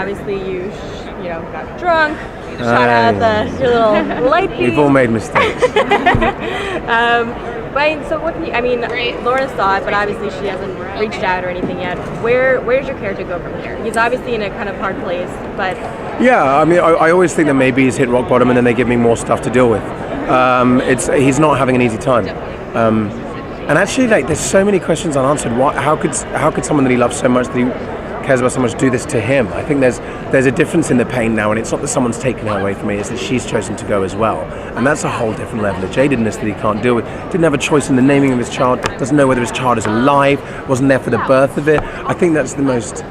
Obviously, got drunk, shot out your little light beam. We've all made mistakes. So what can Laura saw it, but obviously she hasn't reached out or anything yet. Where's your character go from here? He's obviously in a kind of hard place, but... Yeah, I always think that maybe he's hit rock bottom and then they give me more stuff to deal with. He's not having an easy time. And actually, there's so many questions unanswered. How could someone that he loves so much, that he cares about so much, do this to him? I think there's a difference in the pain now, and it's not that someone's taken her away from me, it's that she's chosen to go as well. And that's a whole different level of jadedness that he can't deal with. Didn't have a choice in the naming of his child, doesn't know whether his child is alive, wasn't there for the birth of it. I think that's the most...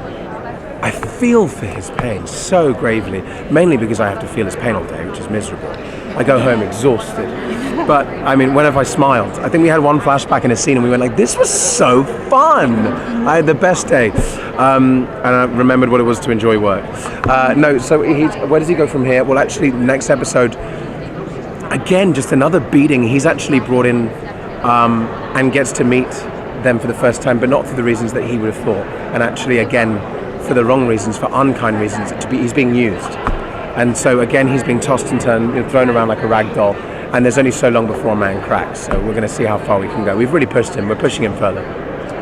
I feel for his pain so gravely, mainly because I have to feel his pain all day, which is miserable. I go home exhausted. But, when have I smiled? I think we had one flashback in a scene and we went this was so fun! I had the best day. And I remembered what it was to enjoy work. Where does he go from here? Well, actually, next episode, again, just another beating. He's actually brought in and gets to meet them for the first time, but not for the reasons that he would have thought. And actually, again, for the wrong reasons, for unkind reasons, he's being used. And so again, he's being tossed and turned, thrown around like a rag doll. And there's only so long before a man cracks. So we're going to see how far we can go. We've really pushed him. We're pushing him further.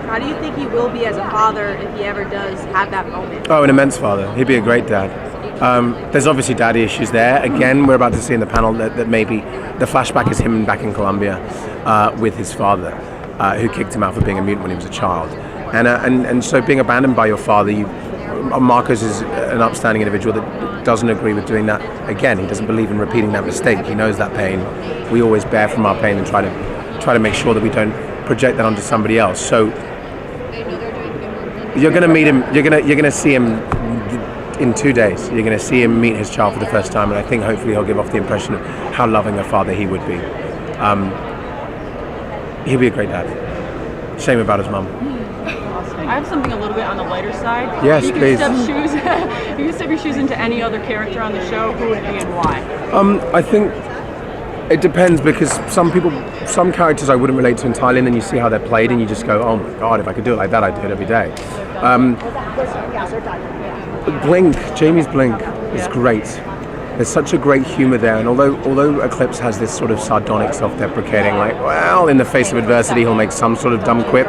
How do you think he will be as a father if he ever does have that moment? Oh, an immense father. He'd be a great dad. There's obviously daddy issues there. Again, we're about to see in the panel that maybe the flashback is him back in Colombia with his father, who kicked him out for being a mutant when he was a child. And so being abandoned by your father, Marcos is an upstanding individual that doesn't agree with doing that again. He doesn't believe in repeating that mistake. He knows that pain. We always bear from our pain and try to make sure that we don't project that onto somebody else. So you're going to meet him. You're going to see him in 2 days. You're going to see him meet his child for the first time, and I think hopefully he'll give off the impression of how loving a father he would be. He'll be a great dad. Shame about his mum. I have something a little bit on the lighter side. Yes, you please. You could step your shoes into any other character on the show. Who would it be and why? I think it depends, because some characters I wouldn't relate to entirely, and then you see how they're played and you just go, oh my god, if I could do it like that, I'd do it every day. Blink, Jamie's Blink is great. There's such a great humour there, and although Eclipse has this sort of sardonic, self-deprecating, in the face of adversity he'll make some sort of dumb quip,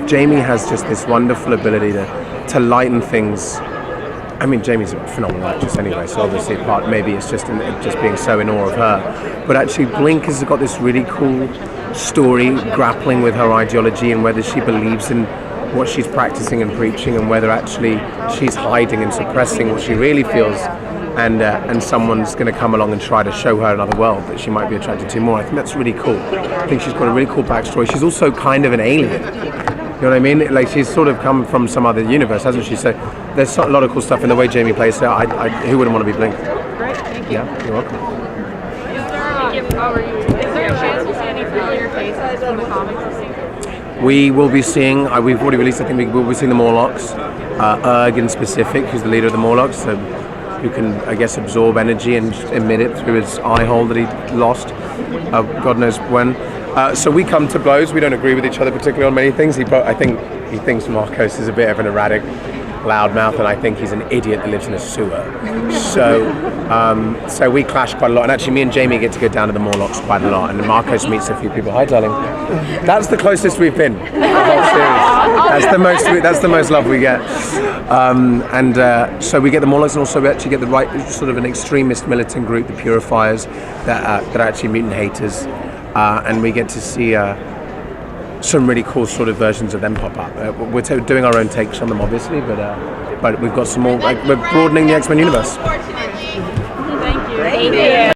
Jamie has just this wonderful ability to lighten things. Jamie's a phenomenal actress anyway, so obviously maybe it's just being so in awe of her. But actually Blink has got this really cool story grappling with her ideology and whether she believes in what she's practicing and preaching, and whether actually she's hiding and suppressing what she really feels. And someone's going to come along and try to show her another world that she might be attracted to more. I think that's really cool. I think she's got a really cool backstory. She's also kind of an alien. You know what I mean? She's sort of come from some other universe, hasn't she? So there's a lot of cool stuff in the way Jamie plays her. Who wouldn't want to be Blink? Great, thank you. Yeah, you're welcome. Is there a chance we'll see any familiar faces from the comics? We will be seeing, we've already released, I think we will be seeing the Morlocks. Urg in specific, who's the leader of the Morlocks. So who can, I guess, absorb energy and emit it through his eye hole that he lost, God knows when. So we come to blows. We don't agree with each other particularly on many things. I think he thinks Marcos is a bit of an erratic loudmouth, and I think he's an idiot that lives in a sewer. So we clash quite a lot, and actually me and Jamie get to go down to the Morlocks quite a lot, and Marcos meets a few people. Hi, darling. That's the closest we've been. The whole series. That's the most love we get. So we get the Morlocks, and also we actually get the right sort of an extremist militant group, the Purifiers, that are actually mutant haters, and we get to see some really cool sort of versions of them pop up. We're doing our own takes on them, obviously, but we've got some more. We're broadening the X-Men universe. Thank you.